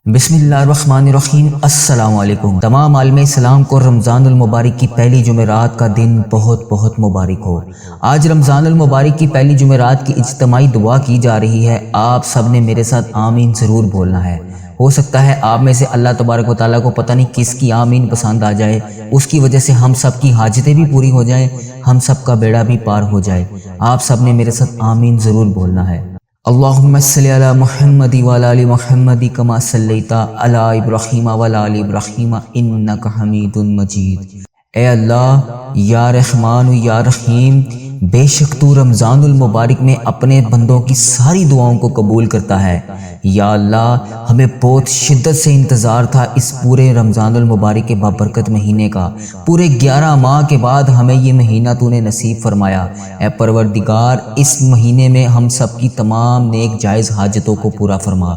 بسم اللہ الرحمن الرحیم۔ السلام علیکم۔ تمام عالم اسلام کو رمضان المبارک کی پہلی جمعرات کا دن بہت بہت مبارک ہو۔ آج رمضان المبارک کی پہلی جمعرات کی اجتماعی دعا کی جا رہی ہے۔ آپ سب نے میرے ساتھ آمین ضرور بولنا ہے۔ ہو سکتا ہے آپ میں سے اللہ تبارک و تعالیٰ کو پتہ نہیں کس کی آمین پسند آ جائے، اس کی وجہ سے ہم سب کی حاجتیں بھی پوری ہو جائیں، ہم سب کا بیڑا بھی پار ہو جائے۔ آپ سب نے میرے ساتھ آمین ضرور بولنا ہے۔ اللہم صلی علی محمد وعلی آل محمد کما صلیت علی ابراہیم وعلی آل ابراہیم انک حمید مجید۔ اے اللہ، یا رحمان یا رحیم، بے شک تو رمضان المبارک میں اپنے بندوں کی ساری دعاؤں کو قبول کرتا ہے۔ یا اللہ، ہمیں بہت شدت سے انتظار تھا اس پورے رمضان المبارک کے بابرکت مہینے کا۔ پورے 11 ماہ کے بعد ہمیں یہ مہینہ تو نے نصیب فرمایا۔ اے پروردگار، اس مہینے میں ہم سب کی تمام نیک جائز حاجتوں کو پورا فرما۔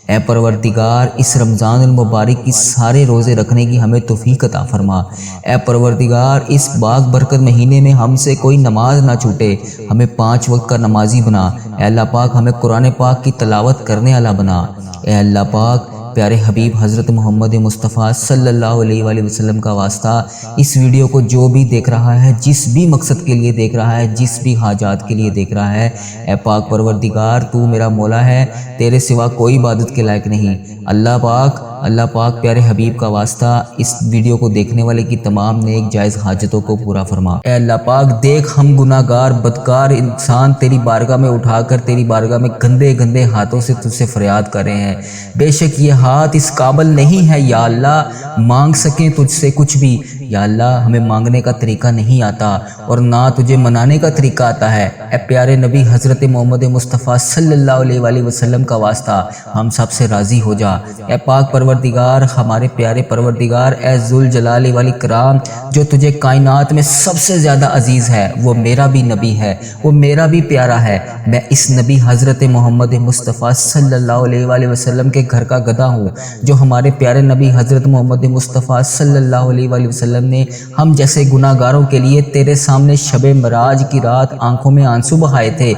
اے پروردگار، اس رمضان المبارک کی سارے روزے رکھنے کی ہمیں توفیق عطا فرما۔ اے پروردگار، اس باغ برکت مہینے میں ہم سے کوئی نماز نہ چھوٹے، ہمیں 5 وقت کا نمازی بنا۔ اے اللہ پاک، ہمیں قرآن پاک کی تلاوت کرنے والا بنا۔ اے اللہ پاک، پیارے حبیب حضرت محمد مصطفیٰ صلی اللہ علیہ وآلہ وسلم کا واسطہ، اس ویڈیو کو جو بھی دیکھ رہا ہے، جس بھی مقصد کے لیے دیکھ رہا ہے، جس بھی حاجات کے لیے دیکھ رہا ہے، اے پاک پروردگار، تو میرا مولا ہے، تیرے سوا کوئی عبادت کے لائق نہیں۔ اللہ پاک پیارے حبیب کا واسطہ اس ویڈیو کو دیکھنے والے کی تمام نیک جائز حاجتوں کو پورا فرما۔ اے اللہ پاک، دیکھ ہم گناہ گار بدکار انسان تیری بارگاہ میں اٹھا کر تیری بارگاہ میں گندے گندے ہاتھوں سے تجھ سے فریاد کر رہے ہیں۔ بے شک یہ ہاتھ اس قابل نہیں ہے یا اللہ مانگ سکیں تجھ سے کچھ بھی۔ یا اللہ، ہمیں مانگنے کا طریقہ نہیں آتا اور نہ تجھے منانے کا طریقہ آتا ہے۔ اے پیارے نبی حضرت محمد مصطفیٰ صلی اللہ علیہ وآلہ وسلم کا واسطہ ہم سب سے راضی ہو جا۔ اے پاک پروردگار، ہمارے پیارے پروردگار، اے ذوالجلال والاکرام، جو تجھے کائنات میں سب سے زیادہ عزیز ہے، وہ میرا بھی نبی ہے، وہ میرا بھی پیارا ہے۔ میں اس نبی حضرت محمد مصطفیٰ صلی اللہ علیہ وآلہ وسلم کے گھر کا گدھا ہوں، جو ہمارے پیارے نبی حضرت محمد مصطفیٰ صلی اللہ علیہ وآلہ وسلم نے ہم جیسے گناہ گاروں کے لیے تیرے سامنے شب معراج کی رات آنکھوں میں آنسو بہائے تھے،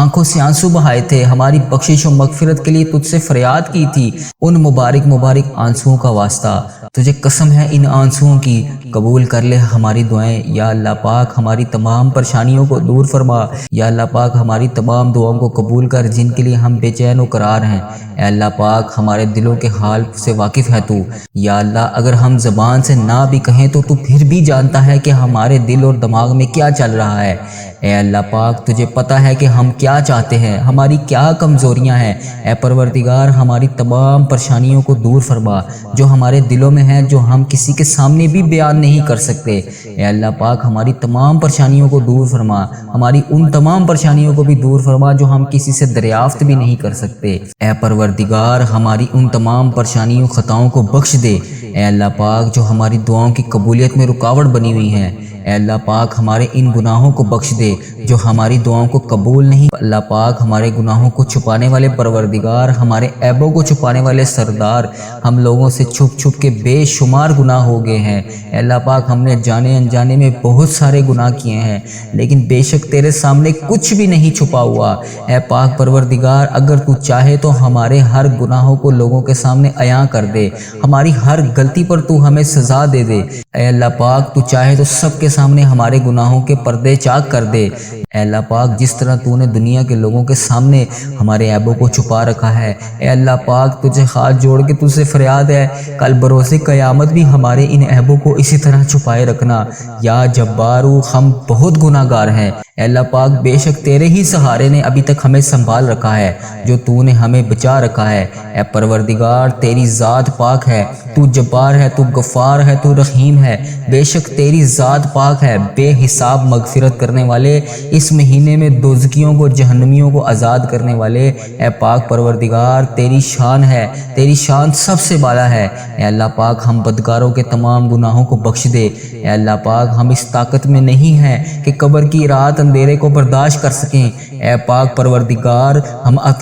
آنکھوں سے آنسو بہائے تھے، ہماری بخشش و مغفرت کے لیے تجھ سے فریاد کی تھی۔ ان مبارک آنسوؤں کا واسطہ تجھے قسم ہے، ان آنسوؤں کی قبول کر لے ہماری دعائیں۔ یا اللہ پاک، ہماری تمام پریشانیوں کو دور فرما۔ یا اللہ پاک، ہماری تمام دعاؤں کو قبول کر جن کے لیے ہم بے چین و قرار ہیں۔ اے اللہ پاک، ہمارے دلوں کے حال سے واقف ہے تو۔ یا اللہ، اگر ہم زبان سے نہ بھی کہیں تو پھر بھی جانتا ہے کہ ہمارے دل اور دماغ میں کیا چل رہا ہے۔ اے اللہ پاک، تجھے پتہ ہے کہ ہم کیا چاہتے ہیں، ہماری کیا کمزوریاں ہیں۔ اے پروردگار، ہماری تمام پریشانیوں کو دور فرما جو ہمارے دلوں میں ہیں، جو ہم کسی کے سامنے بھی بیان نہیں کر سکتے۔ اے اللہ پاک، ہماری تمام پریشانیوں کو دور فرما، ہماری ان تمام پریشانیوں کو بھی دور فرما جو ہم کسی سے دریافت بھی نہیں کر سکتے۔ اے پروردگار، ہماری ان تمام پریشانیوں خطاؤں کو بخش دے۔ اے اللہ پاک، جو ہماری دعاؤں کی قبولیت میں رکاوٹ بنی ہوئی ہیں، اے اللہ پاک، ہمارے ان گناہوں کو بخش دے جو ہماری دعاؤں کو قبول نہیں۔ اللہ پاک، ہمارے گناہوں کو چھپانے والے پروردگار، ہمارے عیبوں کو چھپانے والے سردار، ہم لوگوں سے چھپ چھپ کے بے شمار گناہ ہو گئے ہیں۔ اے اللہ پاک، ہم نے جانے انجانے میں بہت سارے گناہ کیے ہیں، لیکن بے شک تیرے سامنے کچھ بھی نہیں چھپا ہوا۔ اے پاک پروردگار، اگر تو چاہے تو ہمارے ہر گناہوں کو لوگوں کے سامنے عیاں کر دے، ہماری ہر غلطی پر تو ہمیں سزا دے دے۔ اے اللہ پاک، تو چاہے تو سب کے سامنے ہمارے گناہوں کے پردے چاک کر دے۔ اے اللہ پاک، جس طرح تو نے دنیا کے لوگوں کے سامنے ہمارے عیبوں کو چھپا رکھا ہے، اے اللہ پاک، تجھے ہاتھ جوڑ کے تجھ سے فریاد ہے، کل بروز قیامت بھی ہمارے ان عیبوں کو اسی طرح چھپائے رکھنا۔ یا جبارو، ہم بہت گناہ گار ہیں۔ اے اللہ پاک، بے شک تیرے ہی سہارے نے ابھی تک ہمیں سنبھال رکھا ہے، جو تو نے ہمیں بچا رکھا ہے۔ اے پروردگار، تیری ذات پاک ہے، تو جبار ہے، تو غفار ہے، تو رحیم ہے۔ بے شک تیری ذات پاک ہے، بے حساب مغفرت کرنے والے، اس مہینے میں دوزخیوں کو، جہنمیوں کو آزاد کرنے والے۔ اے پاک پروردگار، تیری شان ہے، تیری شان سب سے بالا ہے۔ اے اللہ پاک، ہم بدکاروں کے تمام گناہوں کو بخش دے۔ اے اللہ پاک، ہم اس طاقت میں نہیں ہیں کہ قبر کی رات اندھیرے کو برداشت کر سکیں۔ اے پاک پروردگار،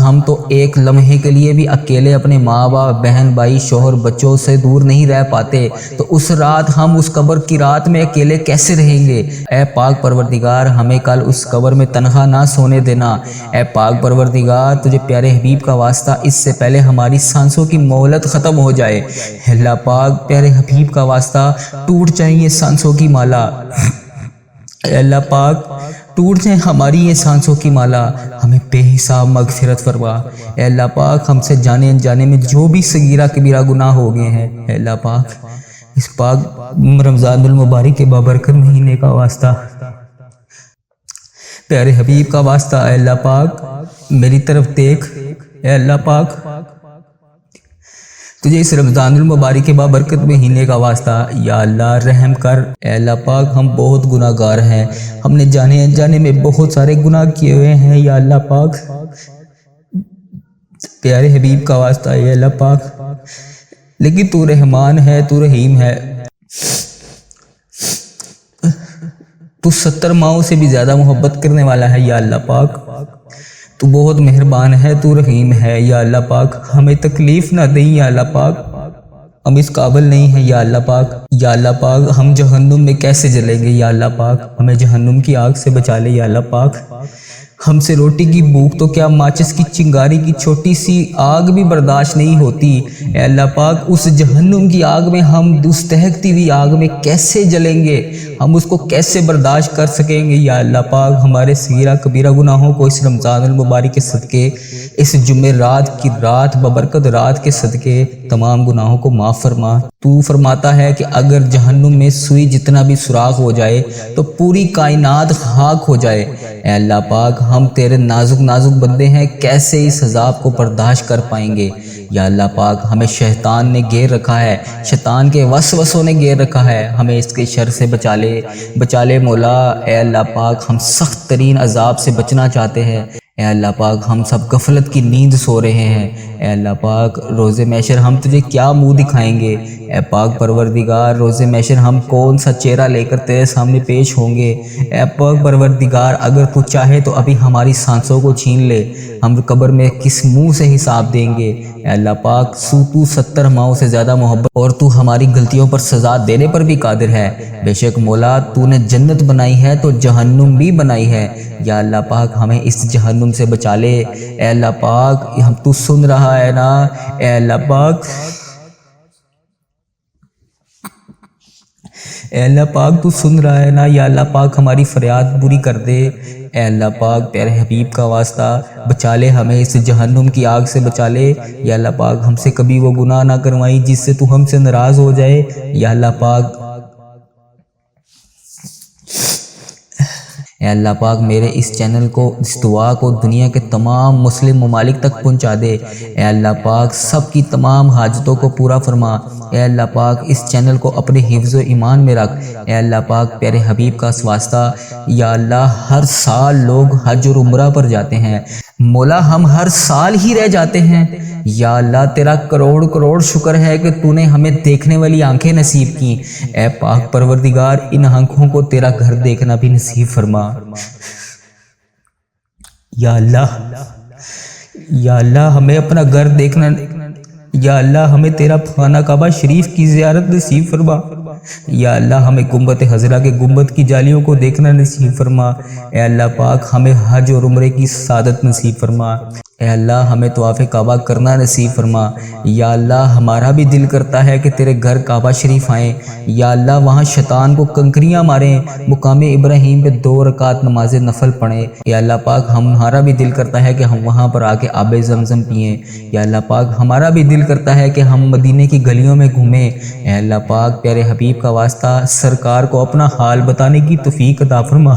ہم تو ایک لمحے کے لیے بھی اکیلے اپنے ماں باپ، بہن بھائی، شوہر بچوں سے دور نہیں رہ پاتے، تو اس رات ہم اس قبر کی رات میں اکیلے کیسے رہیں گے؟ اے پاک پروردگار، ہمیں کل اس قبر میں تنہا نہ سونے دینا۔ اے پاک پروردگار تجھے پیارے حبیب کا واسطہ اس سے پہلے ہماری سانسوں کی مہلت ختم ہو جائے۔ اے اللہ پاک پیارے حبیب کا واسطہ ٹوٹ جائیں یہ سانسوں کی مالا۔ اے اللہ پاک ٹوٹ جائیں ہماری یہ سانسوں کی مالا، ہمیں بے حساب مغفرت فرما۔ اے اللہ پاک ہم سے جانے انجانے میں جو بھی صغیرہ کبیرہ گناہ ہو گئے ہیں، اے اللہ پاک اس پاک رمضان المبارک کے بابرکت مہینے کا واسطہ، پیارے حبیب کا واسطہ، اے اللہ پاک میری طرف دیکھ۔ اے اللہ پاک تجھے اس رمضان المبارک کے بابرکت مہینے کا واسطہ یا اللہ رحم کر۔ اے اللہ پاک ہم بہت گناہ گار ہیں، ہم نے جانے انجانے میں بہت سارے گناہ کیے ہوئے ہیں یا اللہ پاک پیارے حبیب کا واسطہ، اے اللہ پاک لیکن تو رحمان ہے، تو رحیم ہے، تو 70 ماؤں سے بھی زیادہ محبت کرنے والا ہے یا اللہ پاک، تو بہت مہربان ہے، تو رحیم ہے یا اللہ پاک، ہمیں تکلیف نہ دیں یا اللہ پاک، ہم اس قابل نہیں ہیں یا اللہ پاک۔ یا اللہ پاک ہم جہنم میں کیسے جلیں گے یا اللہ پاک، ہمیں جہنم کی آگ سے بچا لے یا اللہ پاک۔ ہم سے روٹی کی بھوک تو کیا ماچس کی چنگاری کی چھوٹی سی آگ بھی برداشت نہیں ہوتی، اے اللہ پاک اس جہنم کی آگ میں ہم اس دہکتی ہوئی آگ میں کیسے جلیں گے، ہم اس کو کیسے برداشت کر سکیں گے یا اللہ پاک۔ ہمارے صغیرہ کبیرہ گناہوں کو اس رمضان المبارک کے صدقے، اس جمعہ رات کی رات ببرکت رات کے صدقے تمام گناہوں کو معاف فرما۔ تو فرماتا ہے کہ اگر جہنم میں سوئی جتنا بھی سوراخ ہو جائے تو پوری کائنات خاک ہو جائے، اے اللہ پاک ہم تیرے نازک نازک بندے ہیں، کیسے اس عذاب کو برداشت کر پائیں گے یا اللہ پاک۔ ہمیں شیطان نے گھیر رکھا ہے، شیطان کے وسوسوں نے گھیر رکھا ہے، ہمیں اس کے شر سے بچا لے مولا۔ اے اللہ پاک ہم سخت ترین عذاب سے بچنا چاہتے ہیں، اے اللہ پاک ہم سب غفلت کی نیند سو رہے ہیں، اے اللہ پاک روز محشر ہم تجھے کیا منہ دکھائیں گے، اے پاک پروردگار روز محشر ہم کون سا چہرہ لے کر تیرے سامنے پیش ہوں گے، اے پاک پروردگار اگر تو چاہے تو ابھی ہماری سانسوں کو چھین لے، ہم قبر میں کس منہ سے حساب دیں گے، اے اللہ پاک تو 70 ماؤں سے زیادہ محبت اور تو ہماری غلطیوں پر سزا دینے پر بھی قادر ہے۔ بے شک مولا تو نے جنت بنائی ہے تو جہنم بھی بنائی ہے، یا اللہ پاک ہمیں اس جہنم سے بچا لے، اے اللہ پاک ہم تو سن رہا ہے نا، اے اللہ پاک اے اللہ پاک تو سن رہا ہے نا، یا اللہ پاک ہماری فریاد پوری کر دے، اے اللہ پاک پیارے حبیب کا واسطہ بچا لے ہمیں اس جہنم کی آگ سے بچا لے، یا اللہ پاک ہم سے کبھی وہ گناہ نہ کروائی جس سے تو ہم سے ناراض ہو جائے، یا اللہ پاک اے اللہ پاک میرے اس چینل کو، اس دعا کو دنیا کے تمام مسلم ممالک تک پہنچا دے، اے اللہ پاک سب کی تمام حاجتوں کو پورا فرما، اے اللہ پاک اس چینل کو اپنے حفظ و ایمان میں رکھ، اے اللہ پاک پیارے حبیب کا واسطہ، یا اللہ ہر سال لوگ حج اور عمرہ پر جاتے ہیں، مولا ہم ہر سال ہی رہ جاتے ہیں، یا اللہ تیرا کروڑ کروڑ شکر ہے کہ تو نے ہمیں دیکھنے والی آنکھیں نصیب کی، اے پاک پروردگار ان آنکھوں کو تیرا گھر دیکھنا بھی نصیب فرما، یا اللہ ہمیں اپنا گھر دیکھنا، یا اللہ ہمیں تیرا خانہ کعبہ شریف کی زیارت نصیب فرما، یا اللہ ہمیں گنبد خضرا کے گنبد کی جالیوں کو دیکھنا نصیب فرما، اے اللہ پاک ہمیں حج اور عمرے کی سعادت نصیب فرما، اے اللہ ہمیں طواف کعبہ کرنا نصیب فرما، یا اللہ ہمارا بھی دل کرتا ہے کہ تیرے گھر کعبہ شریف آئیں، یا اللہ وہاں شیطان کو کنکریاں ماریں، مقام ابراہیم پہ 2 رکعت نماز نفل پڑھیں، یا اللہ پاک ہمارا بھی دل کرتا ہے کہ ہم وہاں پر آ کے آب زمزم پئیں، یا اللہ پاک ہمارا بھی دل کرتا ہے کہ ہم مدینے کی گلیوں میں گھومیں، اے اللہ پاک پیارے حبیب کا واسطہ سرکار کو اپنا حال بتانے کی توفیق عطا فرما۔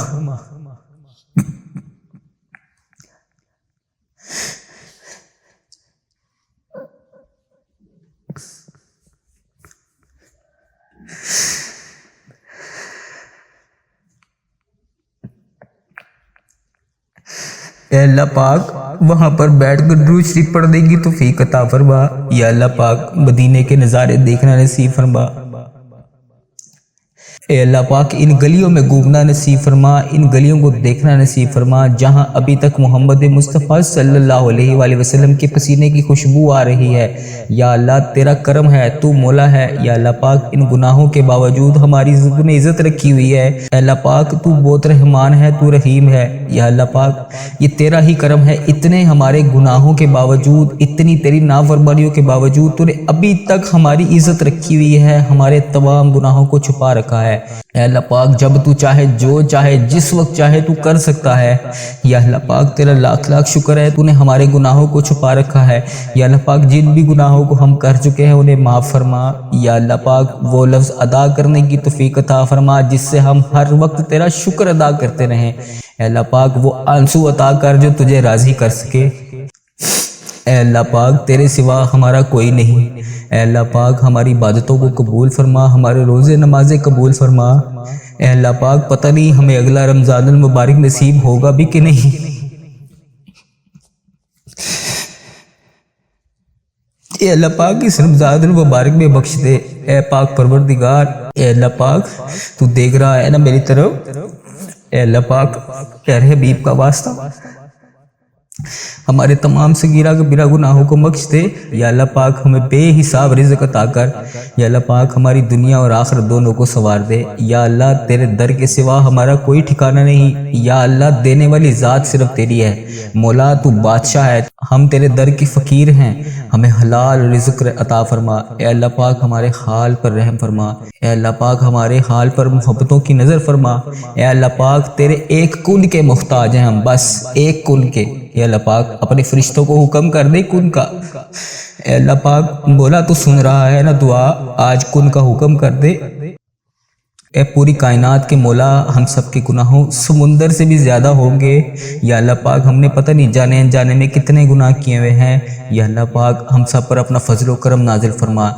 اے اللہ پاک وہاں پر بیٹھ کر درود شریف پڑھنے کی توفیق عطا فرما، یا اللہ پاک مدینے کے نظارے دیکھنا نصیب فرما۔ اے اللہ پاک ان گلیوں میں گھومنا نصیب فرما، ان گلیوں کو دیکھنا نصیب فرما جہاں ابھی تک محمد مصطفیٰ صلی اللہ علیہ وآلہ وسلم کے پسینے کی خوشبو آ رہی ہے۔ یا اللہ تیرا کرم ہے، تو مولا ہے۔ یا اللہ پاک ان گناہوں کے باوجود ہماری نے عزت رکھی ہوئی ہے۔ اے اللہ پاک تو بہت رحمان ہے، تو رحیم ہے۔ یا اللہ پاک یہ تیرا ہی کرم ہے، اتنے ہمارے گناہوں کے باوجود، اتنی تیری نافرمانیوں کے باوجود تو نے ابھی تک ہماری عزت رکھی ہوئی ہے، ہمارے تمام گناہوں کو چھپا رکھا ہے۔ اے اللہ پاک جب تو چاہے، جو چاہے، جس وقت چاہے تو کر سکتا ہے۔ یا اللہ پاک تیرا لاکھ لاکھ شکر ہے، تو نے ہمارے گناہوں کو چھپا رکھا ہے۔ یا اللہ پاک جن بھی گناہوں کو ہم کر چکے ہیں انہیں معاف فرما۔ یا اللہ پاک وہ لفظ ادا کرنے کی توفیق عطا فرما جس سے ہم ہر وقت تیرا شکر ادا کرتے رہیں۔ اے اللہ پاک وہ آنسو عطا کر جو تجھے راضی کر سکے۔ اے اللہ پاک تیرے سوا ہمارا کوئی نہیں۔ اے اللہ پاک ہماری عبادتوں کو قبول فرما، ہمارے روزے نمازیں قبول فرما۔ اے اللہ پاک پتہ نہیں ہمیں اگلا رمضان المبارک نصیب ہوگا بھی کہ نہیں۔ اے اللہ پاک اس رمضان المبارک میں بخش دے۔ اے پاک پروردگار، اے اللہ پاک تو دیکھ رہا ہے نا میری طرف۔ اے اللہ پاک پیارے حبیب کا واسطہ ہمارے تمام صغیرہ کبیرہ گناہوں کو بخش دے۔ یا اللہ پاک ہمیں بے حساب رزق عطا کر۔ یا اللہ پاک ہماری دنیا اور آخرت دونوں کو سنوار دے۔ یا اللہ تیرے در کے سوا ہمارا کوئی ٹھکانہ نہیں۔ یا اللہ دینے والی ذات صرف تیری ہے۔ مولا تو بادشاہ ہے، ہم تیرے در کی فقیر ہیں، ہمیں حلال رزق عطا فرما۔ اے اللہ پاک ہمارے حال پر رحم فرما۔ اے اللہ پاک ہمارے حال پر محبتوں کی نظر فرما۔ اے اللہ پاک تیرے ایک کن کے محتاج ہیں ہم، بس ایک کن کے۔ اے اللہ پاک اپنے فرشتوں کو حکم کر دے کن کا۔ اے اللہ پاک مولا تو سن رہا ہے نا دعا، آج کن کا حکم کر دے۔ اے پوری کائنات کے مولا ہم سب کے گناہوں سمندر سے بھی زیادہ ہوں گے۔ یا اللہ پاک ہم نے پتہ نہیں جانے انجانے میں کتنے گناہ کیے ہوئے ہیں۔ یا اللہ پاک ہم سب پر اپنا فضل و کرم نازل فرما۔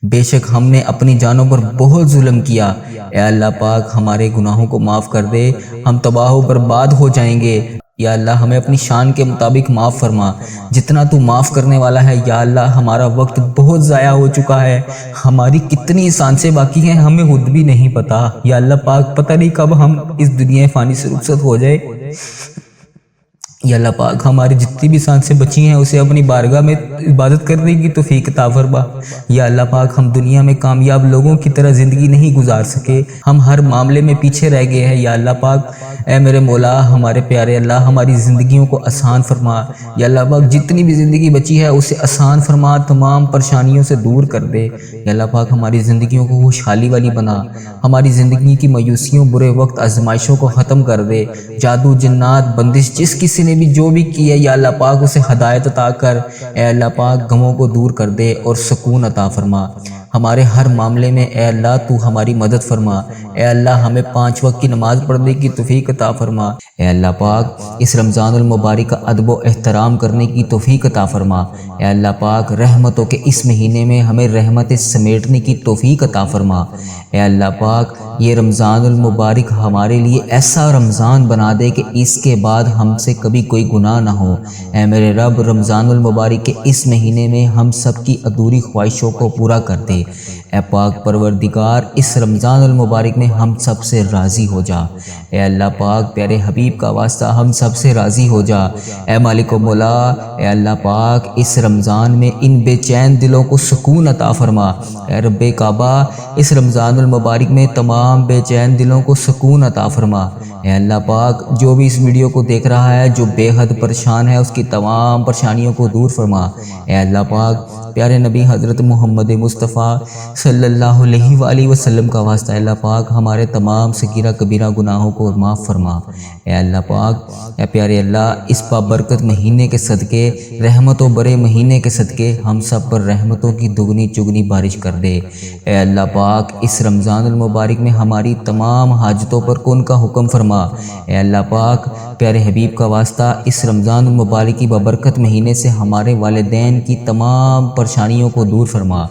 بے شک ہم نے اپنی جانوں پر بہت ظلم کیا۔ اے اللہ پاک ہمارے گناہوں کو معاف کر دے، ہم تباہ و برباد ہو جائیں گے۔ یا اللہ ہمیں اپنی شان کے مطابق معاف فرما، جتنا تو معاف کرنے والا ہے۔ یا اللہ ہمارا وقت بہت ضائع ہو چکا ہے، ہماری کتنی سانسیں باقی ہیں ہمیں خود بھی نہیں پتا۔ یا اللہ پاک پتہ نہیں کب ہم اس دنیا فانی سے رخصت ہو جائے۔ یا اللہ پاک ہماری جتنی بھی سانسیں بچی ہیں اسے اپنی بارگاہ میں عبادت کرنے کی توفیق عطا فرما۔ یا اللہ پاک ہم دنیا میں کامیاب لوگوں کی طرح زندگی نہیں گزار سکے، ہم ہر معاملے میں پیچھے رہ گئے ہیں۔ یا اللہ پاک اے میرے مولا ہمارے پیارے اللہ ہماری زندگیوں کو آسان فرما۔ یا اللہ پاک جتنی بھی زندگی بچی ہے اسے آسان فرما، تمام پریشانیوں سے دور کر دے۔ یا اللہ پاک ہماری زندگیوں کو خوشحالی والی بنا، ہماری زندگی کی مایوسیوں، برے وقت، آزمائشوں کو ختم کر دے۔ جادو جنات بندش جس کسی نے بھی جو بھی کی ہے یا اللہ پاک اسے ہدایت عطا کر۔ اے اللہ پاک غموں کو دور کر دے اور سکون عطا فرما۔ ہمارے ہر معاملے میں اے اللہ تو ہماری مدد فرما۔ اے اللہ ہمیں 5 وقت کی نماز پڑھنے کی توفیق عطا فرما۔ اے اللہ پاک اس رمضان المبارک کا ادب و احترام کرنے کی توفیق عطا فرما۔ اے اللہ پاک رحمتوں کے اس مہینے میں ہمیں رحمتیں سمیٹنے کی توفیق عطا فرما۔ اے اللہ پاک یہ رمضان المبارک ہمارے لیے ایسا رمضان بنا دے کہ اس کے بعد ہم سے کبھی کوئی گناہ نہ ہو۔ اے میرے رب رمضان المبارک کے اس مہینے میں ہم سب کی ادھوری خواہشوں کو پورا کر دے۔ اے پاک پروردگار اس رمضان المبارک میں ہم سب سے راضی ہو جا۔ اے اللہ پاک پیارے حبیب کا واسطہ ہم سب سے راضی ہو جا۔ اے مالک و مولا اے اللہ پاک اس رمضان میں ان بے چین دلوں کو سکون عطا فرما۔ اے رب کعبہ اس رمضان المبارک میں تمام بے چین دلوں کو سکون عطا فرما۔ اے اللہ پاک جو بھی اس ویڈیو کو دیکھ رہا ہے جو بے حد پریشان ہے اس کی تمام پریشانیوں کو دور فرما۔ اے اللہ پاک پیارے نبی حضرت محمد مصطفیٰ صلی اللہ علیہ وآلہ وسلم کا واسطہ اللہ پاک ہمارے تمام صغیرہ کبیرہ گناہوں کو معاف فرما۔ اے اللہ پاک اے پیارے اللہ اس بابرکت مہینے کے صدقے، رحمت و برے مہینے کے صدقے ہم سب پر رحمتوں کی دگنی چگنی بارش کر دے۔ اے اللہ پاک اس رمضان المبارک میں ہماری تمام حاجتوں پر کن کا حکم فرما۔ اے اللہ پاک پیارے حبیب کا واسطہ اس رمضان المبارک کی بابرکت مہینے سے ہمارے والدین کی تمام پریشانیوں کو دور فرما۔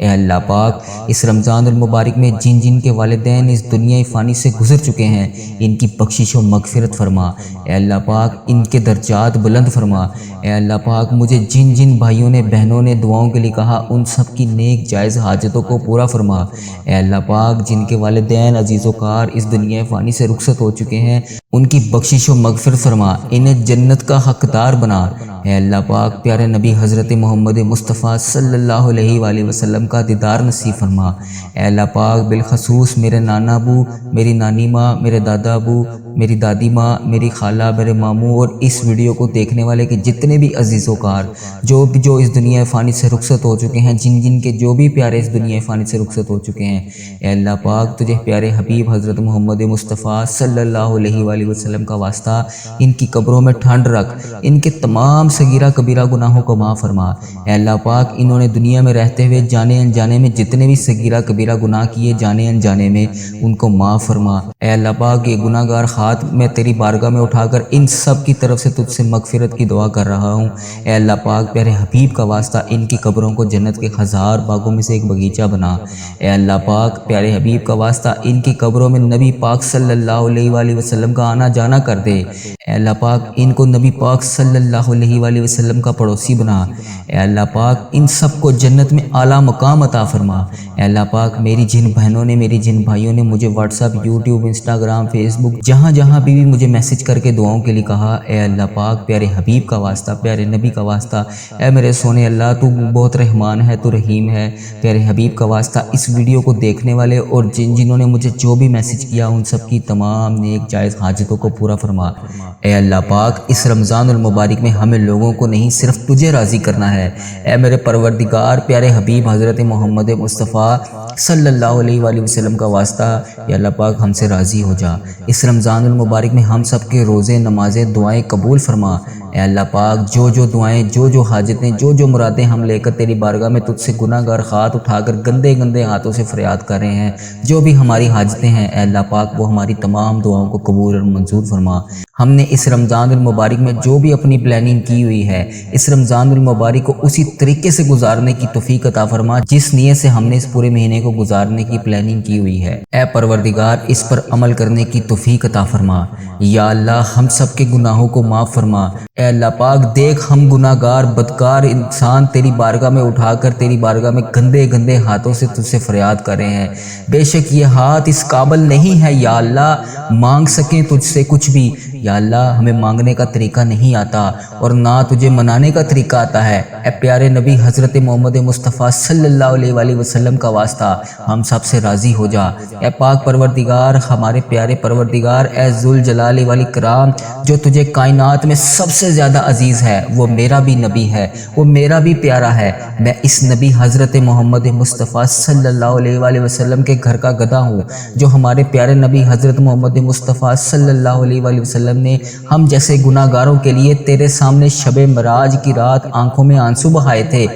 اے اللہ پاک اس رمضان المبارک میں جن جن کے والدین اس دنیا فانی سے گزر چکے ہیں ان کی بخشش و مغفرت فرما۔ اے اللہ پاک ان کے درجات بلند فرما۔ اے اللہ پاک مجھے جن جن بھائیوں نے بہنوں نے دعاؤں کے لیے کہا ان سب کی نیک جائز حاجتوں کو پورا فرما۔ اے اللہ پاک جن کے والدین عزیز و کار اس دنیا فانی سے رخصت ہو چکے ہیں ان کی بخشش و مغفرت فرما، انہیں جنت کا حقدار بنا۔ اے اللہ پاک پیارے نبی حضرت محمد مصطفیٰ صلی اللہ علیہ وآلہ وسلم کا دیدار نصیب فرما۔ اے اللہ پاک بالخصوص میرے نانا ابو، میری نانی ماں، میرے دادا ابو، میری دادی ماں، میری خالہ، میرے ماموں اور اس ویڈیو کو دیکھنے والے کے جتنے بھی عزیز و کار جو اس دنیا فانی سے رخصت ہو چکے ہیں، جن جن کے جو بھی پیارے اس دنیا فانی سے رخصت ہو چکے ہیں، اے اللہ پاک تجھے پیارے حبیب حضرت محمد مصطفیٰ صلی اللہ علیہ وآلہ وسلم کا واسطہ ان کی قبروں میں ٹھنڈ رکھ، ان کے تمام صغیرہ کبیرہ گناہوں کو معاف فرما۔ اے اللہ پاک انہوں نے دنیا میں رہتے ہوئے جانے انجانے میں جتنے بھی صغیرہ کبیرہ گناہ کیے جانے انجانے میں ان کو معاف فرما۔ اے اللہ پاک یہ گناہ گار ہاتھ میں تیری بارگاہ میں اٹھا کر ان سب کی طرف سے تجھ سے مغفرت کی دعا کر رہا ہوں۔ اے اللہ پاک پیارے حبیب کا واسطہ ان کی قبروں کو جنت کے ہزار باغوں میں سے ایک باغیچہ بنا۔ اے اللہ پاک پیارے حبیب کا واسطہ ان کی قبروں میں نبی پاک صلی اللہ علیہ وآلہ وسلم کا آنا جانا کر دے۔ اے اللہ پاک ان کو نبی پاک صلی اللہ علیہ وآلہ وسلم کا پڑوسی بنا۔ اے اللہ پاک ان سب کو جنت میں اعلیٰ مقام عطا فرما۔ اے اللہ پاک میری جن بہنوں نے میری جن بھائیوں نے مجھے WhatsApp, YouTube, Instagram, Facebook جہاں جہاں بھی مجھے میسج کر کے دعاؤں کے لیے کہا، اے اللہ پاک پیارے حبیب کا واسطہ، پیارے نبی کا واسطہ، اے میرے سونے اللہ تو بہت رحمان ہے، تو رحیم ہے، پیارے حبیب کا واسطہ اس ویڈیو کو دیکھنے والے اور جنہوں نے مجھے جو بھی میسج کیا ان سب کی تمام نیک جائز حاجتوں کو پورا فرما۔ اے اللہ پاک اس رمضان المبارک میں ہمیں لوگوں کو نہیں صرف تجھے راضی کرنا ہے۔ اے میرے پروردگار پیارے حبیب حضرت محمد مصطفیٰ صلی اللہ علیہ وآلہ وسلم کا واسطہ، یا اللہ پاک ہم سے راضی ہو جا۔ اس رمضان المبارک میں ہم سب کے روزے، نمازیں، دعائیں قبول فرما۔ اے اللہ پاک جو دعائیں، جو حاجتیں، جو مرادیں ہم لے کر تیری بارگاہ میں تجھ سے گناہ گار ہاتھ اٹھا کر گندے گندے ہاتھوں سے فریاد کر رہے ہیں، جو بھی ہماری حاجتیں ہیں اے اللہ پاک وہ ہماری تمام دعاؤں کو قبول اور منظور فرما۔ ہم نے اس رمضان المبارک میں جو بھی اپنی پلاننگ کی ہوئی ہے اس رمضان المبارک کو اسی طریقے سے گزارنے کی توفیق عطا فرما جس نیت سے ہم نے اس پورے مہینے کو گزارنے کی پلاننگ کی ہوئی ہے۔ اے پروردگار اس پر عمل کرنے کی توفیق عطا فرما۔ یا اللہ ہم سب کے گناہوں کو معاف فرما۔ اے اللہ پاک دیکھ ہم گناہ گار بدکار انسان تیری بارگاہ میں اٹھا کر تیری بارگاہ میں گندے گندے ہاتھوں سے تجھ سے فریاد کر رہے ہیں، بے شک یہ ہاتھ اس قابل نہیں ہے یا اللہ مانگ سکیں تجھ سے کچھ بھی۔ یا اللہ ہمیں مانگنے کا طریقہ نہیں آتا اور نہ تجھے منانے کا طریقہ آتا ہے۔ اے پیارے نبی حضرت محمد مصطفیٰ صلی اللہ علیہ وآلہ وسلم کا واسطہ ہم سب سے راضی ہو جا۔ اے پاک پروردگار ہمارے پیارے پروردگار اے ذوالجلال والاکرام جو تجھے کائنات میں سب سے زیادہ عزیز ہے، وہ میرا بھی نبی ہے، وہ میرا بھی پیارا ہے، میں اس نبی حضرت محمد مصطفیٰ صلی اللہ علیہ وآلہ وسلم کے گھر کا گدھا ہوں جو ہمارے پیارے نبی حضرت محمد مصطفیٰ صلی اللہ علیہ وآلہ وسلم نے ہم جیسے گناہ گاروں کے لیے تیرے سامنے شب معراج کی رات آنکھوں میں آنسو بہائے تھے،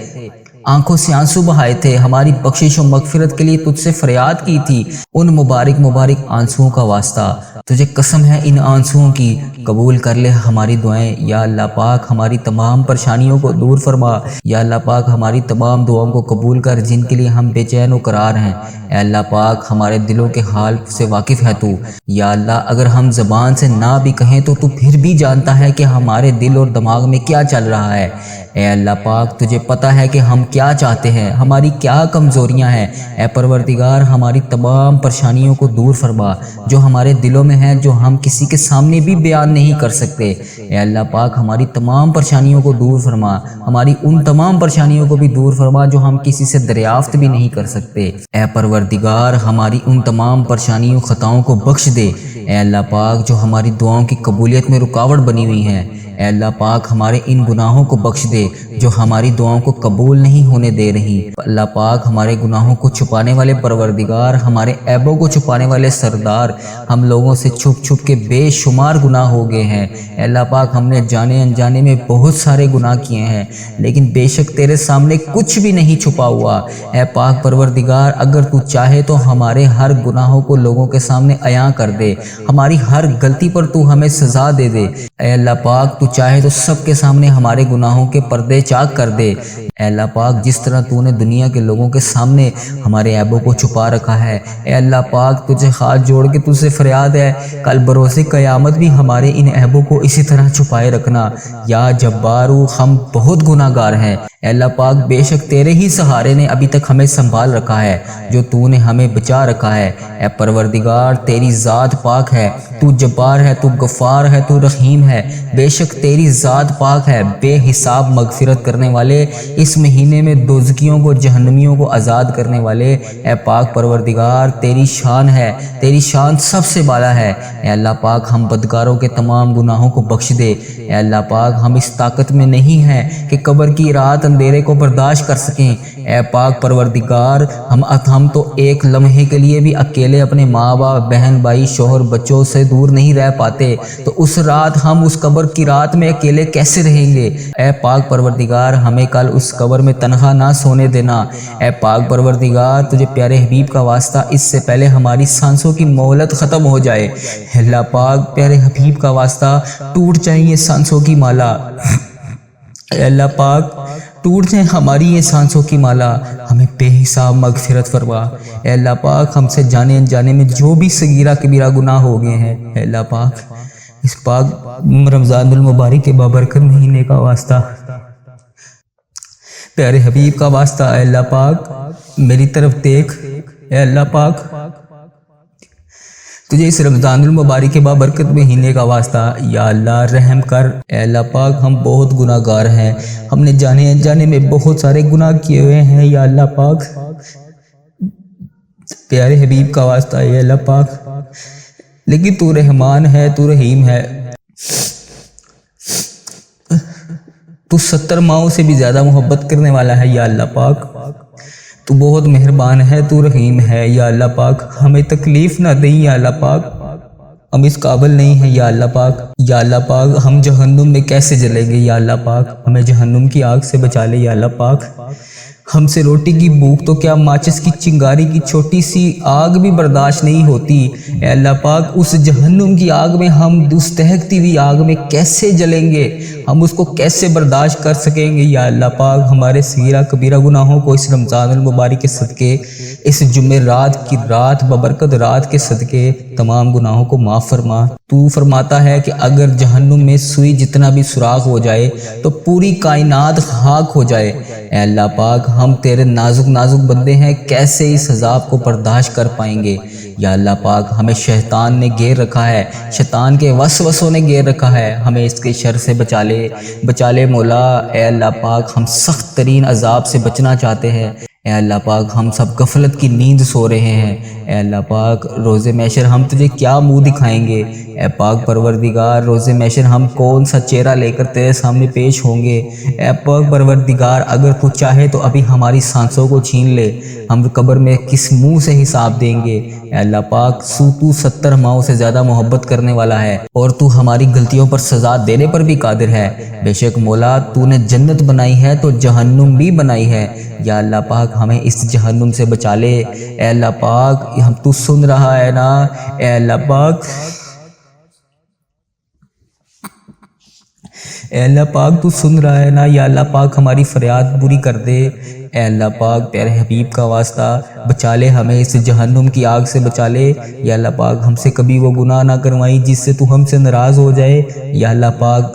آنکھوں سے آنسو بہائے تھے، ہماری بخشش و مغفرت کے لیے تجھ سے فریاد کی تھی۔ ان مبارک آنسوؤں کا واسطہ تجھے قسم ہے ان آنسوؤں کی قبول کر لے ہماری دعائیں۔ یا اللہ پاک ہماری تمام پریشانیوں کو دور فرما۔ یا اللہ پاک ہماری تمام دعاؤں کو قبول کر جن کے لیے ہم بے چین و قرار ہیں۔ اے اللہ پاک ہمارے دلوں کے حال سے واقف ہے تو۔ یا اللہ اگر ہم زبان سے نہ بھی کہیں تو پھر بھی جانتا ہے کہ ہمارے دل اور دماغ میں کیا چل رہا ہے۔ اے اللہ پاک تجھے پتہ ہے کہ ہم کیا چاہتے ہیں، ہماری کیا کمزوریاں ہیں۔ اے پروردگار ہماری تمام پریشانیوں کو دور فرما جو ہمارے دلوں میں ہیں، جو ہم کسی کے سامنے بھی بیان نہیں کر سکتے۔ اے اللہ پاک ہماری تمام پریشانیوں کو دور فرما، ہماری ان تمام پریشانیوں کو بھی دور فرما جو ہم کسی سے دریافت بھی نہیں کر سکتے۔ اے پروردگار ہماری ان تمام پریشانیوں خطاؤں کو بخش دے۔ اے اللہ پاک جو ہماری دعاؤں کی قبولیت میں رکاوٹ بنی ہوئی ہیں، اے اللہ پاک ہمارے ان گناہوں کو بخش دے جو ہماری دعاؤں کو قبول نہیں ہونے دے رہی۔ اللہ پاک ہمارے گناہوں کو چھپانے والے پروردگار، ہمارے عیبوں کو چھپانے والے سردار، ہم لوگوں سے چھپ چھپ کے بے شمار گناہ ہو گئے ہیں۔ اے اللہ پاک ہم نے جانے انجانے میں بہت سارے گناہ کیے ہیں لیکن بے شک تیرے سامنے کچھ بھی نہیں چھپا ہوا۔ اے پاک پروردگار اگر تو چاہے تو ہمارے ہر گناہوں کو لوگوں کے سامنے عیاں کر دے، ہماری ہر غلطی پر تو ہمیں سزا دے دے۔ اے اللہ پاک تو چاہے تو سب کے سامنے ہمارے گناہوں کے پردے چاک کر دے۔ اے اللہ پاک جس طرح تو نے دنیا کے لوگوں کے سامنے ہمارے عیبوں کو چھپا رکھا ہے، اے اللہ پاک تجھے ہاتھ جوڑ کے تجھ سے فریاد ہے، کل بروز قیامت بھی ہمارے ان عیبوں کو اسی طرح چھپائے رکھنا۔ یا جبارو ہم بہت گناہ گار ہیں، اے اللہ پاک بے شک تیرے ہی سہارے نے ابھی تک ہمیں سنبھال رکھا ہے، جو تو نے ہمیں بچا رکھا ہے۔ اے پروردگار تیری ذات پاک ہے، تو جبار ہے، تو غفار ہے، تو رحیم ہے، بے شک تیری ذات پاک ہے، بے حساب مغفرت کرنے والے، اس مہینے میں دوزخیوں کو جہنمیوں کو آزاد کرنے والے۔ اے پاک پروردگار تیری شان ہے، تیری شان سب سے بالا ہے۔ اے اللہ پاک ہم بدکاروں کے تمام گناہوں کو بخش دے۔ اے اللہ پاک ہم اس طاقت میں نہیں ہیں کہ قبر کی رات اندھیرے کو برداشت کر سکیں۔ اے پاک پروردگار ہم تو ایک لمحے کے لیے بھی اکیلے اپنے ماں باپ، بہن بھائی، شوہر بچوں سے دور نہیں رہ پاتے، تو اس رات ہم اس قبر کی رات میں اکیلے کیسے رہیں گے؟ اے پاک پروردگار ہمیں کل اس قبر میں تنہا نہ سونے دینا۔ اے پاک پروردگار تجھے پیارے حبیب کا واسطہ اس سے پہلے ہماری سانسوں کی مہلت ختم ہو جائے۔ اے اللہ پاک پیارے حبیب کا واسطہ ٹوٹ جائیں یہ سانسوں کی مالا، اے اللہ پاک ٹوٹ جائیں ہماری یہ سانسوں کی مالا، ہمیں بے حساب مغفرت فرما۔ اے اللہ پاک ہم سے جانے انجانے میں جو بھی صغیرہ کبیرہ گناہ ہو گئے ہیں، اے اللہ پاک اس پاک رمضان المبارک کے بابرکت مہینے کا واسطہ، پیارے حبیب کا واسطہ، اے اللہ پاک میری طرف دیکھ۔ اے اللہ پاک تجھے اس رمضان المبارک کے بابرکت مہینے کا واسطہ یا اللہ رحم کر۔ اے اللہ پاک ہم بہت گناہ گار ہیں، ہم نے جانے انجانے میں بہت سارے گناہ کیے ہوئے ہیں یا اللہ پاک، پیارے حبیب کا واسطہ اے اللہ پاک، لیکن تو رحمان ہے، تو رحیم ہے، تو 70 ماؤں سے بھی زیادہ محبت کرنے والا ہے یا اللہ پاک، تو بہت مہربان ہے، تو رحیم ہے یا اللہ پاک، ہمیں تکلیف نہ دیں یا اللہ پاک، ہم اس قابل نہیں ہیں یا اللہ پاک۔ یا اللہ پاک ہم جہنم میں کیسے جلیں گے یا اللہ پاک، ہمیں جہنم کی آگ سے بچا لے یا اللہ پاک۔ ہم سے روٹی کی بھوک تو کیا ماچس کی چنگاری کی چھوٹی سی آگ بھی برداشت نہیں ہوتی، اے اللہ پاک اس جہنم کی آگ میں ہم اس دہکتی ہوئی آگ میں کیسے جلیں گے، ہم اس کو کیسے برداشت کر سکیں گے یا اللہ پاک۔ ہمارے صغیرہ کبیرہ گناہوں کو اس رمضان المبارک کے صدقے، اس جمعرات کی رات ببرکت رات کے صدقے تمام گناہوں کو معاف فرما۔ تو فرماتا ہے کہ اگر جہنم میں سوئی جتنا بھی سوراخ ہو جائے تو پوری کائنات خاک ہو جائے، اے اللہ پاک ہم تیرے نازک نازک بندے ہیں، کیسے اس عذاب کو برداشت کر پائیں گے یا اللہ پاک۔ ہمیں شیطان نے گھیر رکھا ہے، شیطان کے وسوسوں نے گھیر رکھا ہے، ہمیں اس کے شر سے بچا لے مولا۔ اے اللہ پاک ہم سخت ترین عذاب سے بچنا چاہتے ہیں، اے اللہ پاک ہم سب غفلت کی نیند سو رہے ہیں، اے اللہ پاک روز محشر ہم تجھے کیا منہ دکھائیں گے، اے پاک پروردگار روز محشر ہم کون سا چہرہ لے کر تیرے سامنے پیش ہوں گے، اے پاک پروردگار اگر تو چاہے تو ابھی ہماری سانسوں کو چھین لے، ہم قبر میں کس منہ سے حساب دیں گے، اے اللہ پاک تو 70 ماؤں سے زیادہ محبت کرنے والا ہے اور تو ہماری غلطیوں پر سزا دینے پر بھی قادر ہے۔ بے شک مولا تو نے جنت بنائی ہے تو جہنم بھی بنائی ہے، یا اللہ پاک ہمیں اس جہنم سے بچا لے، اے اللہ پاک ہم تو سن رہا ہے نا، اے اللہ پاک، اے اللہ پاک تو سن رہا ہے نا، یا اللہ پاک ہماری فریاد پوری کر دے، اے اللہ پاک پیارے حبیب کا واسطہ بچا لے ہمیں اس جہنم کی آگ سے بچا لے، یا اللہ پاک ہم سے کبھی وہ گناہ نہ کروائی جس سے تو ہم سے ناراض ہو جائے، یا اللہ پاک،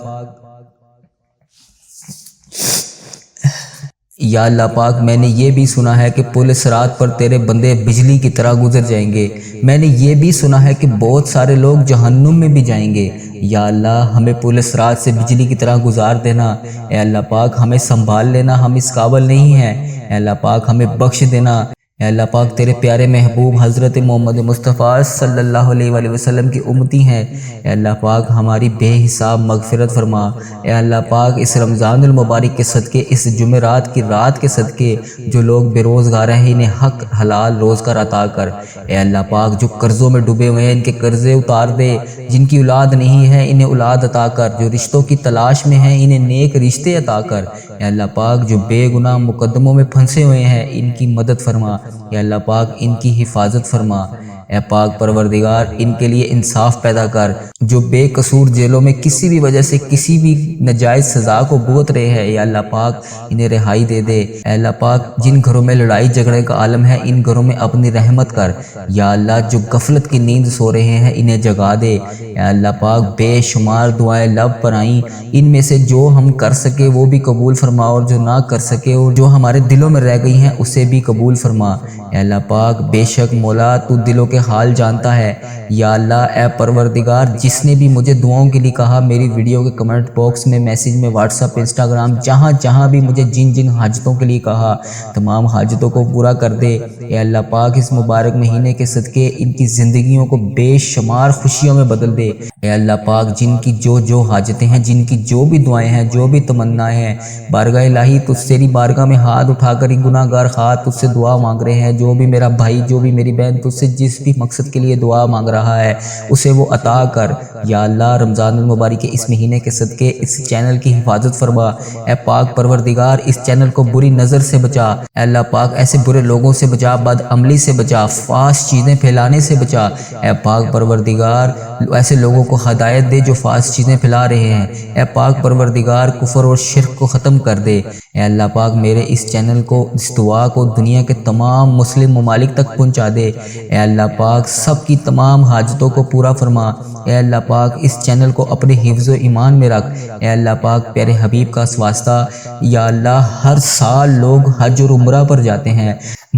یا اللہ پاک میں نے یہ بھی سنا ہے کہ پل صراط پر تیرے بندے بجلی کی طرح گزر جائیں گے، میں نے یہ بھی سنا ہے کہ بہت سارے لوگ جہنم میں بھی جائیں گے، یا اللہ ہمیں پل صراط سے بجلی کی طرح گزار دینا، اے اللہ پاک ہمیں سنبھال لینا، ہم اس قابل نہیں ہیں، اے اللہ پاک ہمیں بخش دینا، اے اللہ پاک تیرے پیارے محبوب حضرت محمد مصطفیٰ صلی اللہ علیہ وآلہ وسلم کی امتی ہیں، اے اللہ پاک ہماری بے حساب مغفرت فرما، اے اللہ پاک اس رمضان المبارک کے صدقے، اس جمعرات کی رات کے صدقے جو لوگ بے روزگار ہیں انہیں حق حلال روزگار عطا کر، اے اللہ پاک جو قرضوں میں ڈوبے ہوئے ہیں ان کے قرضے اتار دے، جن کی اولاد نہیں ہے انہیں اولاد عطا کر، جو رشتوں کی تلاش میں ہیں انہیں نیک رشتے عطا کر، اے اللہ پاک جو بے گناہ مقدموں میں پھنسے ہوئے ہیں ان کی مدد فرما، یا اللہ پاک ان کی حفاظت فرما، اے پاک پروردگار ان کے لیے انصاف پیدا کر، جو بے قصور جیلوں میں کسی بھی وجہ سے کسی بھی ناجائز سزا کو بھگت رہے ہیں، یا اللہ پاک انہیں رہائی دے دے۔ اے اللہ پاک جن گھروں میں لڑائی جھگڑے کا عالم ہے ان گھروں میں اپنی رحمت کر، یا اللہ جو غفلت کی نیند سو رہے ہیں انہیں جگا دے۔ اے اللہ پاک بے شمار دعائیں لب پر آئیں، ان میں سے جو ہم کر سکے وہ بھی قبول فرما، اور جو نہ کر سکے اور جو ہمارے دلوں میں رہ گئی ہیں اسے بھی قبول فرما۔ اے اللہ پاک بے شک مولا تو دلوں کے حال جانتا ہے۔ یا اللہ اے پروردگار جس نے بھی مجھے دعاؤں کے لیے کہا، میری ویڈیو کے کمنٹ باکس میں، میسیج میں، واٹس ایپ، انسٹاگرام، جہاں جہاں بھی مجھے جن جن حاجتوں کے لیے کہا، تمام حاجتوں کو پورا کر دے۔ اے اللہ پاک اس مبارک مہینے کے صدقے ان کی زندگیوں کو بے شمار خوشیوں میں بدل دے۔ اے اللہ پاک جن کی جو حاجتیں ہیں، جن کی جو بھی دعائیں ہیں، جو بھی تمنائیں ہیں، بارگاہ الہی تجھ تیری بارگاہ میں ہاتھ اٹھا کر گناہ گار خواہ تجھ سے دعا مانگ رہے ہیں۔ جو بھی میرا بھائی، جو بھی میری بہن تجھ سے جس بھی مقصد کے لیے دعا مانگ رہا ہے اسے وہ عطا کر۔ یا اللہ رمضان المبارک کے اس مہینے کے صدقے اس چینل کی حفاظت فرما۔ اے پاک پروردگار اس چینل کو بری نظر سے بچا۔ اے اللہ پاک ایسے برے لوگوں سے بچا، بد عملی سے بچا، فحش چیزیں پھیلانے سے بچا۔ اے پاک پروردگار ایسے لوگوں کو ہدایت دے جو فحش چیزیں پھیلا رہے ہیں۔ اے پاک پروردگار کفر اور شرک کو ختم کر دے۔ اے اللہ پاک میرے اس چینل کو، اس دعا کو دنیا کے تمام مسلم ممالک تک پہنچا دے۔ اے اللہ پاک سب کی تمام حاجتوں کو پورا فرما۔ اے اللہ پاک اس چینل کو اپنے حفظ و ایمان میں رکھ۔ اے اللہ پاک پیارے حبیب کا واسطہ، یا اللہ ہر سال لوگ حج اور عمرہ پر جاتے ہیں،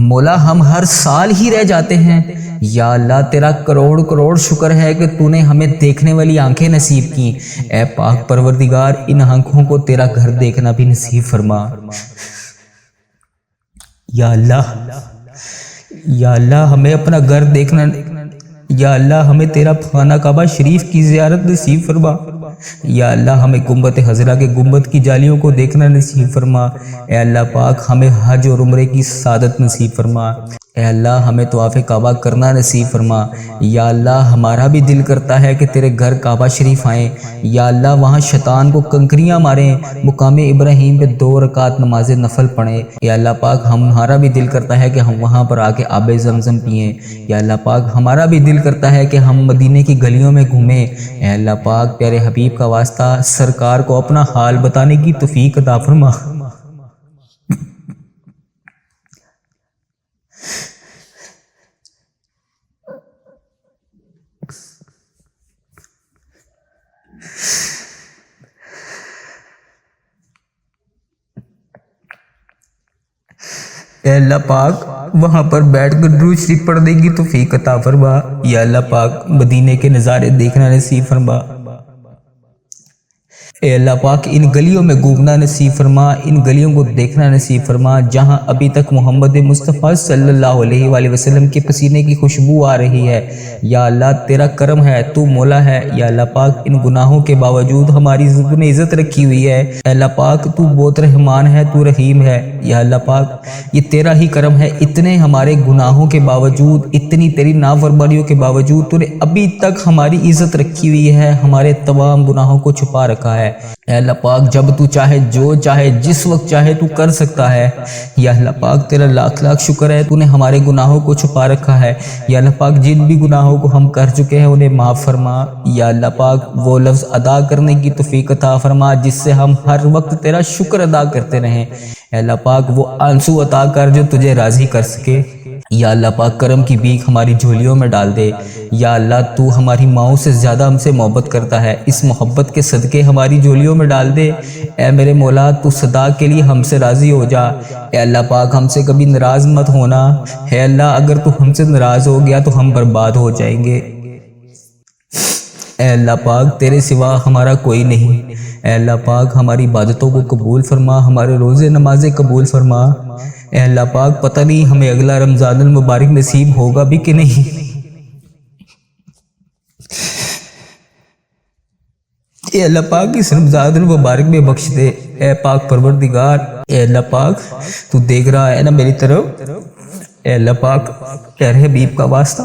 مولا ہم ہر سال ہی رہ جاتے ہیں۔ یا اللہ تیرا کروڑ کروڑ شکر ہے کہ تو نے ہمیں دیکھنے والی آنکھیں نصیب کی۔ اے پاک پروردگار ان آنکھوں کو تیرا گھر دیکھنا بھی نصیب فرما۔ یا اللہ ہمیں اپنا گھر دیکھنا، یا اللہ ہمیں تیرا خانہ کعبہ شریف کی زیارت نصیب فرما۔ یا اللہ ہمیں گنبد خضرا کے گنبد کی جالیوں کو دیکھنا نصیب فرما۔ اے اللہ پاک ہمیں حج اور عمرے کی سعادت نصیب فرما۔ اے اللہ ہمیں طواف کعبہ کرنا نصیب فرما۔ یا اللہ ہمارا بھی دل کرتا ہے کہ تیرے گھر کعبہ شریف آئیں، یا اللہ وہاں شیطان کو کنکریاں ماریں، مقام ابراہیم پہ 2 رکعت نماز نفل پڑھیں۔ یا اللہ پاک ہمارا بھی دل کرتا ہے کہ ہم وہاں پر آ کے آب زمزم پئیں۔ یا اللہ پاک ہمارا بھی دل کرتا ہے کہ ہم مدینے کی گلیوں میں گھومیں۔ اے اللہ پاک پیارے حبیب کا واسطہ سرکار کو اپنا حال بتانے کی توفیق عطا فرما۔ اے اللہ پاک وہاں پر بیٹھ کر درود شریف پڑھنے کی توفیق عطا فرما۔ یا اللہ پاک مدینے کے نظارے دیکھنا نصیب فرما۔ اے اللہ پاک ان گلیوں میں گھومنا نصیب فرما، ان گلیوں کو دیکھنا نصیب فرما جہاں ابھی تک محمد مصطفیٰ صلی اللہ علیہ وآلہ وسلم کے پسینے کی خوشبو آ رہی ہے۔ یا اللہ تیرا کرم ہے، تو مولا ہے۔ یا اللہ پاک ان گناہوں کے باوجود ہماری نے عزت رکھی ہوئی ہے۔ اے اللہ پاک تو بہت رحمان ہے، تو رحیم ہے۔ یا اللہ پاک یہ تیرا ہی کرم ہے، اتنے ہمارے گناہوں کے باوجود، اتنی تیری نافرمانیوں کے باوجود تو نے ابھی تک ہماری عزت رکھی ہوئی ہے، ہمارے تمام گناہوں کو چھپا رکھا ہے۔ اے اللہ پاک جب تو چاہے، جو چاہے، جس وقت چاہے تو کر سکتا ہے۔ یا اللہ پاک تیرا لاکھ لاکھ شکر ہے، تو نے ہمارے گناہوں کو چھپا رکھا ہے۔ یا اللہ پاک جن بھی گناہوں کو ہم کر چکے ہیں انہیں معاف فرما۔ یا اللہ پاک وہ لفظ ادا کرنے کی توفیق عطا فرما جس سے ہم ہر وقت تیرا شکر ادا کرتے رہیں۔ اے اللہ پاک وہ آنسو عطا کر جو تجھے راضی کر سکے۔ یا اللہ پاک کرم کی بھیک ہماری جھولیوں میں ڈال دے۔ یا اللہ تو ہماری ماؤں سے زیادہ ہم سے محبت کرتا ہے، اس محبت کے صدقے ہماری جھولیوں میں ڈال دے۔ اے میرے مولا تو صدا کے لیے ہم سے راضی ہو جا۔ اے اللہ پاک ہم سے کبھی ناراض مت ہونا۔ اے اللہ اگر تو ہم سے ناراض ہو گیا تو ہم برباد ہو جائیں گے۔ اے اللہ پاک تیرے سوا ہمارا کوئی نہیں۔ اے اللہ پاک ہماری عبادتوں کو قبول فرما، ہمارے روزے نمازیں قبول فرما۔ اے اللہ پاک پتہ نہیں ہمیں اگلا رمضان المبارک نصیب ہوگا بھی کہ نہیں۔ اے اللہ پاک اس رمضان المبارک میں بخش دے۔ اے پاک پروردگار، اے اللہ پاک تو دیکھ رہا ہے نا میری طرف۔ اے اللہ پاک پیارے حبیب کا واسطہ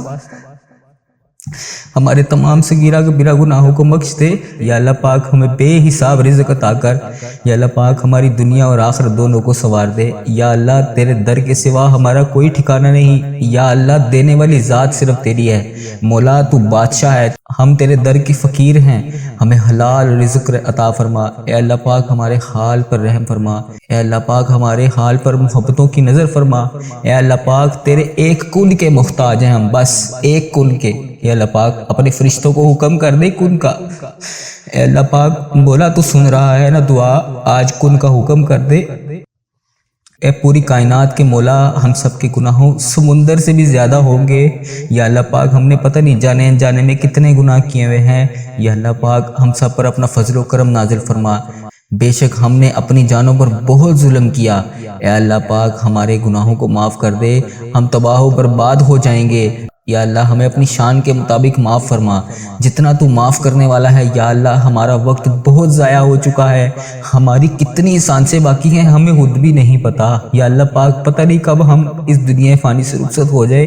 ہمارے تمام صغیرہ کبیرہ گناہوں کو بخش دے۔ یا اللہ پاک ہمیں بے حساب رزق عطا کر۔ یا اللہ پاک ہماری دنیا اور آخرت دونوں کو سنوار دے۔ یا اللہ تیرے در کے سوا ہمارا کوئی ٹھکانہ نہیں۔ یا اللہ دینے والی ذات صرف تیری ہے۔ مولا تو بادشاہ ہے، ہم تیرے در کی فقیر ہیں، ہمیں حلال رزق عطا فرما۔ اے اللہ پاک ہمارے حال پر رحم فرما۔ اے اللہ پاک ہمارے حال پر محبتوں کی نظر فرما۔ اے اللہ پاک تیرے ایک کن کے محتاج ہیں ہم، بس ایک کن کے۔ اے اللہ پاک اپنے فرشتوں کو حکم کر دے کن کا۔ اے اللہ پاک مولا تو سن رہا ہے نا دعا، آج کن کا حکم کر دے۔ اے پوری کائنات کے مولا، ہم سب کے گناہوں سمندر سے بھی زیادہ ہوں گے۔ یا اللہ پاک ہم نے پتہ نہیں جانے انجانے میں کتنے گناہ کیے ہوئے ہیں۔ یا اللہ پاک ہم سب پر اپنا فضل و کرم نازل فرما۔ بے شک ہم نے اپنی جانوں پر بہت ظلم کیا۔ اے اللہ پاک ہمارے گناہوں کو معاف کر دے، ہم تباہ و برباد ہو جائیں گے۔ یا اللہ ہمیں اپنی شان کے مطابق معاف فرما، جتنا تو معاف کرنے والا ہے۔ یا اللہ ہمارا وقت بہت ضائع ہو چکا ہے، ہماری کتنی سانسیں باقی ہیں ہمیں خود بھی نہیں پتا۔ یا اللہ پاک پتہ نہیں کب ہم اس دنیا فانی سے رخصت ہو جائے۔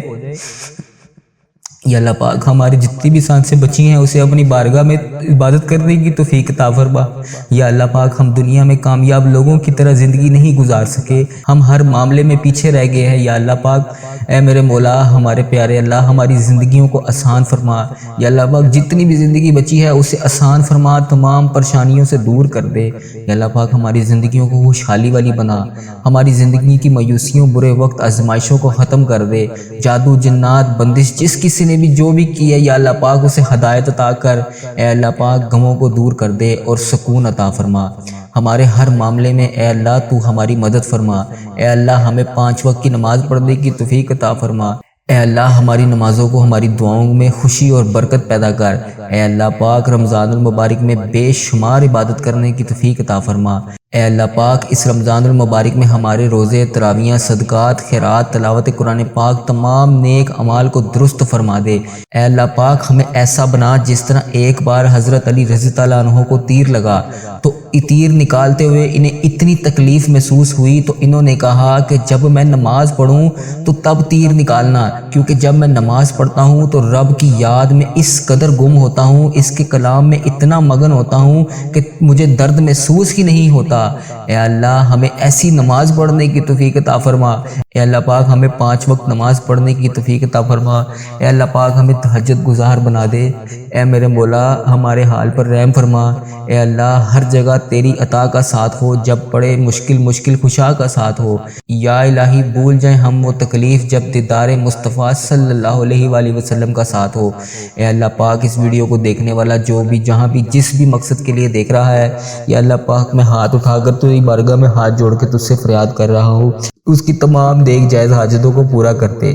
یا اللہ پاک ہماری جتنی بھی سانسیں بچی ہیں اسے اپنی بارگاہ میں عبادت کرنے کی توفیق عطا فرما۔ یا اللہ پاک ہم دنیا میں کامیاب لوگوں کی طرح زندگی نہیں گزار سکے، ہم ہر معاملے میں پیچھے رہ گئے ہیں۔ یا اللہ پاک اے میرے مولا ہمارے پیارے اللہ ہماری زندگیوں کو آسان فرما۔ یا اللہ پاک جتنی بھی زندگی بچی ہے اسے آسان فرما، تمام پریشانیوں سے دور کر دے۔ یا اللہ پاک ہماری زندگیوں کو خوشحالی والی بنا، ہماری زندگی کی مایوسیوں، برے وقت، آزمائشوں کو ختم کر دے۔ جادو جنات بندش جس کسی نے بھی جو بھی کی ہے یا اللہ پاک اسے ہدایت عطا کر۔ اے اللہ پاک غموں کو دور کر دے اور سکون عطا فرما۔ ہمارے ہر معاملے میں اے اللہ تو ہماری مدد فرما۔ اے اللہ ہمیں 5 وقت کی نماز پڑھنے کی توفیق عطا فرما۔ اے اللہ ہماری نمازوں کو، ہماری دعاؤں میں خوشی اور برکت پیدا کر۔ اے اللہ پاک رمضان المبارک میں بے شمار عبادت کرنے کی توفیق عطا فرما۔ اے اللہ پاک اس رمضان المبارک میں ہمارے روزے، تراویحیں، صدقات، خیرات، تلاوت قرآن پاک، تمام نیک اعمال کو درست فرما دے۔ اے اللہ پاک ہمیں ایسا بنا جس طرح ایک بار حضرت علی رضی اللہ عنہ کو تیر لگا تو تیر نکالتے ہوئے انہیں اتنی تکلیف محسوس ہوئی تو انہوں نے کہا کہ جب میں نماز پڑھوں تو تب تیر نکالنا، کیونکہ جب میں نماز پڑھتا ہوں تو رب کی یاد میں اس قدر گم ہوتا ہوں، اس کے کلام میں اتنا مگن ہوتا ہوں کہ مجھے درد محسوس ہی نہیں ہوتا۔ اے اللہ ہمیں ایسی نماز پڑھنے کی توفیق عطا فرما۔ اے اللہ پاک ہمیں 5 وقت نماز پڑھنے کی توفیق عطا فرما۔ اے اللہ پاک ہمیں تہجد گزار بنا دے۔ اے میرے مولا ہمارے حال پر رحم فرما۔ اے اللہ ہر جگہ تیری عطا کا ساتھ ہو، جب پڑے مشکل خوشا کا ساتھ ہو۔ یا الہی بھول جائیں ہم وہ تکلیف جب دیدار مصطفیٰ صلی اللہ علیہ وآلہ وسلم کا ساتھ ہو۔ اے اللہ پاک اس ویڈیو کو دیکھنے والا جو بھی جہاں بھی جس بھی مقصد کے لیے دیکھ رہا ہے، یا اللہ پاک میں ہاتھ اٹھا کر تیری بارگاہ میں ہاتھ جوڑ کے تجھ سے فریاد کر رہا ہوں، اس کی تمام نیک جائز حاجتوں کو پورا کرتے۔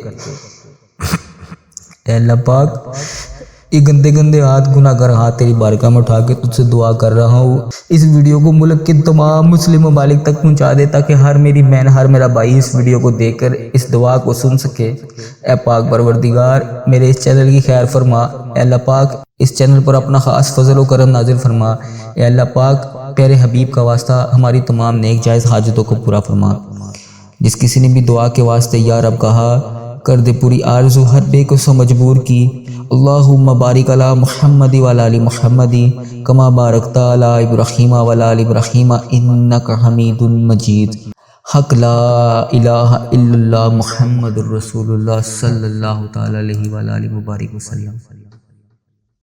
اے اللہ پاک یہ گندے ہاتھ، گناہ گر ہاتھ تیری بارگاہ میں اٹھا کے تجھ سے دعا کر رہا ہوں، اس ویڈیو کو ملک کے تمام مسلم ممالک تک پہنچا دے تاکہ ہر میری بہن، ہر میرا بھائی اس ویڈیو کو دیکھ کر اس دعا کو سن سکے۔ اے پاک پروردگار میرے اس چینل کی خیر فرما۔ اے اللہ پاک اس چینل پر اپنا خاص فضل و کرم نازل فرما۔ اے اللہ پاک پیارے حبیب کا واسطہ ہماری تمام نیک جائز حاجتوں کو پورا فرما۔ جس کسی نے بھی دعا کے واسطے یا رب کہا، کر دے پوری آرزو ہر بے کو سو مجبور کی۔ اللہم بارک علی محمد وعلی آل محمد کما بارکت علی ابراہیم وعلی آل ابراہیم انک حمید مجید۔ حق لا الہ الا اللہ محمد الرسول اللہ صلی اللہ تعالی علیہ وآلہ وبارک وسلم۔